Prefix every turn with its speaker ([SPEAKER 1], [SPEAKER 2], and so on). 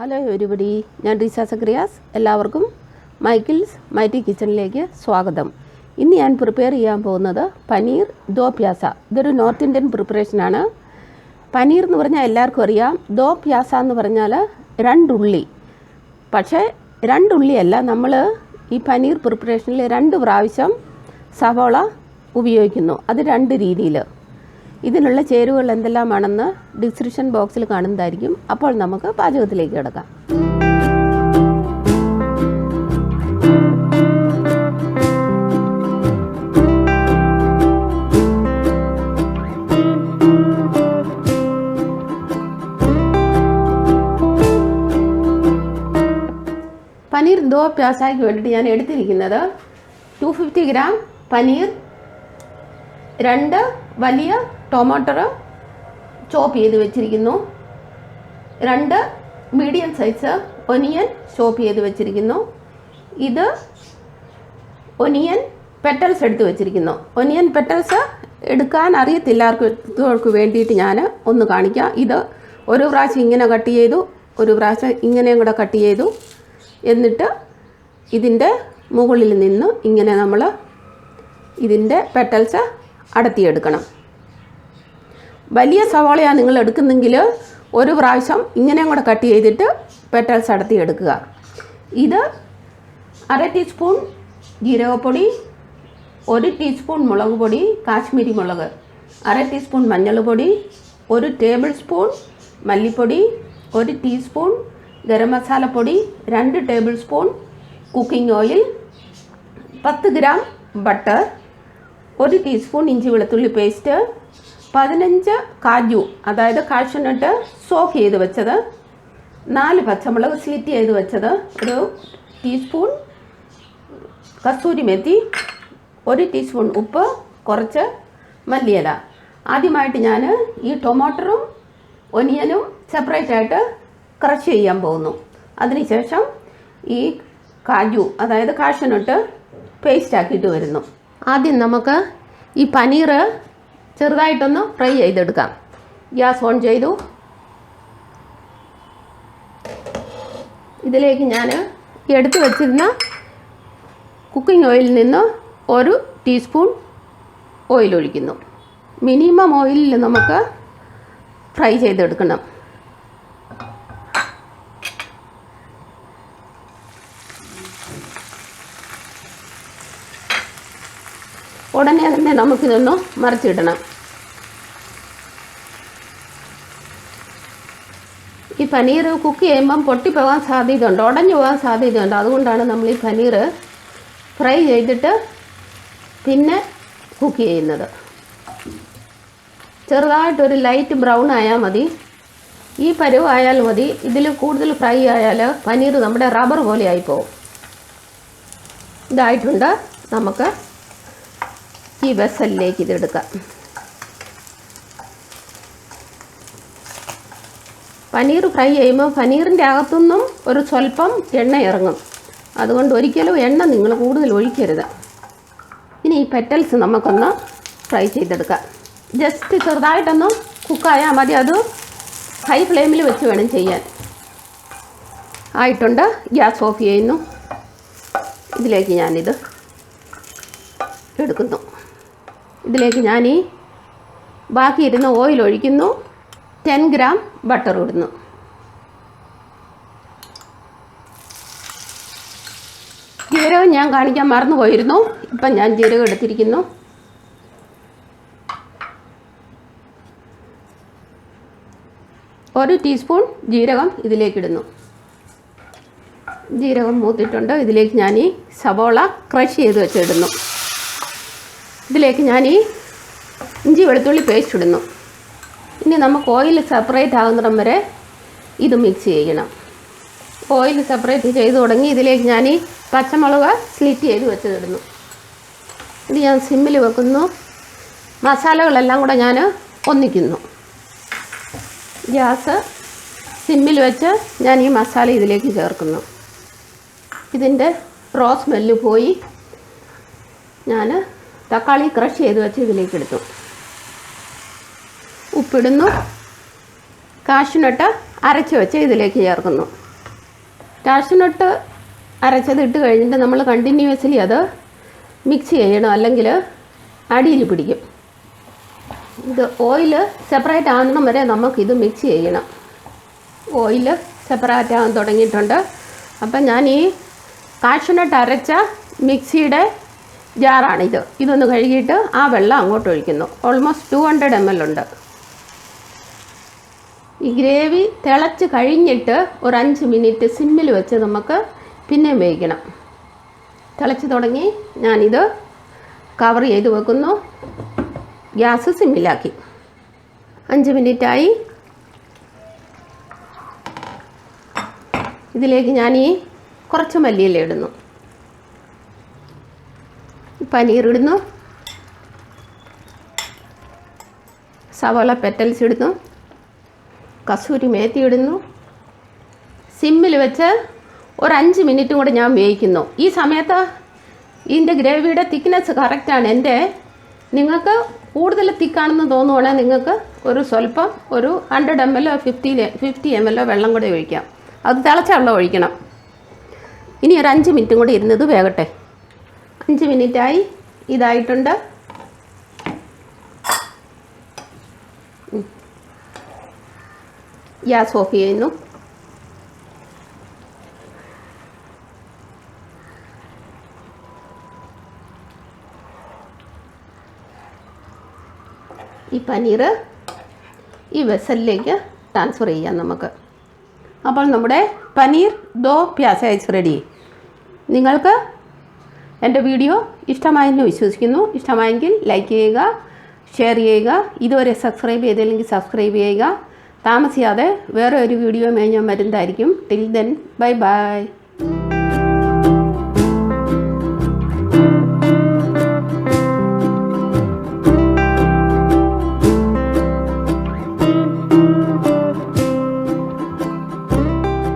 [SPEAKER 1] Hello everybody, ഞാൻ Reeza Zacharias. എല്ലാവർക്കും Michael's mighty കിച്ചണിലേക്ക് സ്വാഗതം. ഇന്ന് ഞാൻ പ്രിപ്പയർ ചെയ്യാൻ പോകുന്നത് പനീർ ദോ പ്യാസ. ഇതൊരു നോർത്ത് ഇന്ത്യൻ പ്രിപ്പറേഷനാണ്. പനീർ എന്ന് പറഞ്ഞാൽ എല്ലാവർക്കും അറിയാം. ദോ പ്യാസ എന്ന് പറഞ്ഞാൽ രണ്ടുള്ളി. പക്ഷേ രണ്ടുള്ളിയല്ല, നമ്മൾ ഈ പനീർ പ്രിപ്പറേഷനിൽ 2 പ്രാവശ്യം സവോള ഉപയോഗിക്കുന്നു. അത് 2 രീതിയിൽ. ഇതിനുള്ള ചേരുവകൾ എന്തെല്ലാമാണെന്ന് ഡിസ്ക്രിപ്ഷൻ ബോക്സിൽ കാണുന്നതായിരിക്കും. അപ്പോൾ നമുക്ക് പാചകത്തിലേക്ക് കിടക്കാം. പനീർ ദോ പ്യാസയ്ക്ക് വേണ്ടിയിട്ട് ഞാൻ എടുത്തിരിക്കുന്നത് 250 ഗ്രാം പനീർ, 2 വലിയ ടൊമാറ്റോ ചോപ്പ് ചെയ്ത് വെച്ചിരിക്കുന്നു, 2 മീഡിയം സൈസ് ഒനിയൻ ചോപ്പ് ചെയ്ത് വെച്ചിരിക്കുന്നു. ഇത് ഒനിയൻ പെറ്റൽസ് എടുത്ത് വെച്ചിരിക്കുന്നു. ഒനിയൻ പെറ്റൽസ് എടുക്കാൻ അറിയത്തില്ലാത്തവർക്ക് വേണ്ടിയിട്ട് ഞാൻ ഒന്ന് കാണിക്കാം. ഇത് ഒരു പ്രാവശ്യം ഇങ്ങനെ കട്ട് ചെയ്തു, ഒരു പ്രാവശ്യം ഇങ്ങനെയും കൂടെ കട്ട് ചെയ്തു. എന്നിട്ട് ഇതിൻ്റെ മുകളിൽ നിന്ന് ഇങ്ങനെ നമ്മൾ ഇതിൻ്റെ പെറ്റൽസ് അടത്തിയെടുക്കണം. വലിയ സവാളയാണ് നിങ്ങൾ എടുക്കുന്നെങ്കിൽ ഒരു പ്രാവശ്യം ഇങ്ങനെയും കൂടെ കട്ട് ചെയ്തിട്ട് പെറ്റൽസ് അടത്തിയെടുക്കുക. ഇത് 1/2 ടീസ്പൂൺ ജീരകപ്പൊടി, 1 ടീസ്പൂൺ മുളക് പൊടി, കാശ്മീരി മുളക്, 1/2 ടീസ്പൂൺ മഞ്ഞൾപ്പൊടി, 1 ടേബിൾ സ്പൂൺ മല്ലിപ്പൊടി, 1 ടീസ്പൂൺ ഗരം മസാലപ്പൊടി, 2 table spoon cooking oil, 10 gram butter, 1 teaspoon ഇഞ്ചി വെളുത്തുള്ളി പേസ്റ്റ്, 15 കാജു അതായത് കാഷ്യൂനട്ട് സോക്ക് ചെയ്ത് വെച്ചത്, 4 പച്ചമുളക് സ്ലിറ്റ് ചെയ്ത് വെച്ചത്, 1 ടീസ്പൂൺ കസ്തൂരി മെത്തി, 1 ടീസ്പൂൺ ഉപ്പ്, കുറച്ച് മല്ലിയില. ആദ്യമായിട്ട് ഞാൻ ഈ ടൊമാറ്റോയും ഒനിയനും സെപ്പറേറ്റ് ആയിട്ട് ക്രഷ് ചെയ്യാൻ പോകുന്നു. അതിനുശേഷം ഈ കാജു അതായത് കാഷ്യൂനട്ട് പേസ്റ്റ് ആക്കിയിട്ട് വരുന്നു. ആദ്യം നമുക്ക് ഈ പനീർ ചെറുതായിട്ടൊന്ന് ഫ്രൈ ചെയ്തെടുക്കാം. ഗ്യാസ് ഓൺ ചെയ്തു. ഇതിലേക്ക് ഞാൻ എടുത്തു വച്ചിരുന്ന കുക്കിംഗ് ഓയിലിൽ നിന്ന് 1 ടീസ്പൂൺ ഓയിൽ ഒഴിക്കുന്നു. മിനിമം ഓയിലിൽ നമുക്ക് ഫ്രൈ ചെയ്തെടുക്കണം. ഉടനെ തന്നെ നമുക്കിതൊന്ന് മറിച്ചിടണം. ഈ പനീർ കുക്ക് ചെയ്യുമ്പം പൊട്ടിപ്പോകാൻ സാധ്യതയുണ്ട്, ഉടഞ്ഞു പോകാൻ സാധ്യതയുണ്ട്. അതുകൊണ്ടാണ് നമ്മൾ ഈ പനീർ ഫ്രൈ ചെയ്തിട്ട് പിന്നെ കുക്ക് ചെയ്യുന്നത്. ചെറുതായിട്ടൊരു ലൈറ്റ് ബ്രൗൺ ആയാൽ മതി, ഈ പരുവായാൽ മതി. ഇതിൽ കൂടുതൽ ഫ്രൈ ആയാൽ പനീർ നമ്മുടെ റബ്ബർ പോലെ ആയിപ്പോവും. ഇതായിട്ടുണ്ട്. നമുക്ക് ഈ വെസലിലേക്ക് ഇതെടുക്കാം. പനീർ ഫ്രൈ ചെയ്യുമ്പോൾ പനീറിൻ്റെ അകത്തുനിന്നും ഒരു സ്വല്പം എണ്ണ ഇറങ്ങും. അതുകൊണ്ട് ഒരിക്കലും എണ്ണ നിങ്ങൾ കൂടുതൽ ഒഴിക്കരുത്. ഇനി ഈ പെറ്റൽസ് നമുക്കൊന്ന് ഫ്രൈ ചെയ്തെടുക്കാം. ജസ്റ്റ് ചെറുതായിട്ടൊന്ന് കുക്കായാൽ മതി. അത് ഹൈ ഫ്ലെയിമിൽ വെച്ച് വേണം ചെയ്യാൻ. ആയിട്ടുണ്ട്. ഗ്യാസ് ഓഫ് ചെയ്യുന്നു. ഇതിലേക്ക് ഞാനിത് എടുക്കുന്നു. ഇതിലേക്ക് ഞാൻ ഈ ബാക്കി ഇരുന്ന ഓയിൽ ഒഴിക്കുന്നു. 10 ഗ്രാം ബട്ടർ ഇടുന്നു. ജീരകം ഞാൻ കാണിക്കാൻ മറന്നു പോയിരുന്നു. ഇപ്പം ഞാൻ ജീരകം എടുത്തിരിക്കുന്നു. ഒരു ടീസ്പൂൺ ജീരകം ഇതിലേക്കിടുന്നു. ജീരകം മൂത്തിട്ടുണ്ട്. ഇതിലേക്ക് ഞാൻ ഈ സവോള ക്രഷ് ചെയ്ത് വെച്ചിടുന്നു. ഇതിലേക്ക് ഞാൻ ഈ ഇഞ്ചി വെളുത്തുള്ളി പേസ്റ്റ് ഇടുന്നു. ഇനി നമുക്ക് ഓയിൽ സെപ്പറേറ്റ് ആകുന്നിടം വരെ ഇത് മിക്സ് ചെയ്യണം. ഓയിൽ സെപ്പറേറ്റ് ചെയ്ത് തുടങ്ങി. ഇതിലേക്ക് ഞാൻ ഈ പച്ചമുളക് സ്ലിറ്റ് ചെയ്ത് വെച്ചിടുന്നു. ഇത് ഞാൻ സിമ്മിൽ വെക്കുന്നു. മസാലകളെല്ലാം കൂടെ ഞാൻ ഒന്നിക്കുന്നു. ഗ്യാസ് സിമ്മിൽ വെച്ച് ഞാൻ ഈ മസാല ഇതിലേക്ക് ചേർക്കുന്നു. ഇതിൻ്റെ റോ സ്മെല്ല് പോയി ഞാൻ തക്കാളി ക്രഷ് ചെയ്ത് വെച്ച് ഇതിലേക്ക് എടുത്തു. ഉപ്പിടുന്നു. കാഷ്യൂനട്ട് അരച്ച് വെച്ച് ഇതിലേക്ക് ചേർക്കുന്നു. കാഷ്യൂനട്ട് അരച്ചത് ഇട്ട് കഴിഞ്ഞിട്ട് നമ്മൾ കണ്ടിന്യൂസ്ലി അത് മിക്സ് ചെയ്യണം, അല്ലെങ്കിൽ അടിയിൽ പിടിക്കും. ഇത് ഓയിൽ സെപ്പറേറ്റ് ആകുന്നിടം വരെ നമുക്കിത് മിക്സ് ചെയ്യണം. ഓയിൽ സെപ്പറേറ്റ് ആകാൻ തുടങ്ങിയിട്ടുണ്ട്. അപ്പം ഞാൻ ഈ കാഷ്യൂനട്ട് അരച്ച മിക്സിയുടെ ജാറാണിത്. ഇതൊന്ന് കഴുകിയിട്ട് ആ വെള്ളം അങ്ങോട്ട് ഒഴിക്കുന്നു. ഓൾമോസ്റ്റ് 200 ml ഉണ്ട്. ഈ ഗ്രേവി തിളച്ച് കഴിഞ്ഞിട്ട് ഒരു 5 മിനിറ്റ് സിമ്മിൽ വെച്ച് നമുക്ക് പിന്നെ വേവിക്കണം. തിളച്ച് തുടങ്ങി. ഞാനിത് കവർ ചെയ്ത് വെക്കുന്നു. ഗ്യാസ് സിമ്മിലാക്കി. 5 മിനിറ്റായി. ഇതിലേക്ക് ഞാൻ ഈ കുറച്ച് മല്ലിയില ഇടുന്നു, പനീർ ഇടുന്നു, സവാള പെറ്റൽസ് ഇടുന്നു, കസൂരി മേത്തി ഇടുന്നു. സിമ്മിൽ വെച്ച് ഒരു 5 മിനിറ്റ് കൂടെ ഞാൻ വേവിക്കുന്നു. ഈ സമയത്ത് ഇതിൻ്റെ ഗ്രേവിയുടെ തിക്നെസ് കറക്റ്റാണ്. നിങ്ങൾക്ക് കൂടുതൽ തിക്കാണെന്ന് തോന്നുവാണെങ്കിൽ നിങ്ങൾക്ക് സ്വല്പം ഒരു 100 ml 50 ml വെള്ളം കൂടെ ഒഴിക്കാം. അത് തിളച്ച വെള്ളം ഒഴിക്കണം. ഇനി ഒരു 5 മിനിറ്റും കൂടി ഇരുന്നത് വേകട്ടെ. 5 മിനിറ്റായി. ഇതായിട്ടുണ്ട്. ഗ്യാസ് ഓഫ് ചെയ്യുന്നു. ഈ പനീർ ഈ വെസലിലേക്ക് ട്രാൻസ്ഫർ ചെയ്യാം നമുക്ക്. അപ്പോൾ നമ്മുടെ പനീർ ദോ പ്യാസ ഇസ് റെഡി. നിങ്ങൾക്ക് എൻ്റെ വീഡിയോ ഇഷ്ടമായെന്ന് വിശ്വസിക്കുന്നു. ഇഷ്ടമായെങ്കിൽ ലൈക്ക് ചെയ്യുക, ഷെയർ ചെയ്യുക. ഇതുവരെ സബ്സ്ക്രൈബ് ചെയ്തില്ലെങ്കിൽ സബ്സ്ക്രൈബ് ചെയ്യുക. താമസിയാതെ വേറെ ഒരു വീഡിയോ ഞാൻ വരുന്നതായിരിക്കും. Till then bye bye.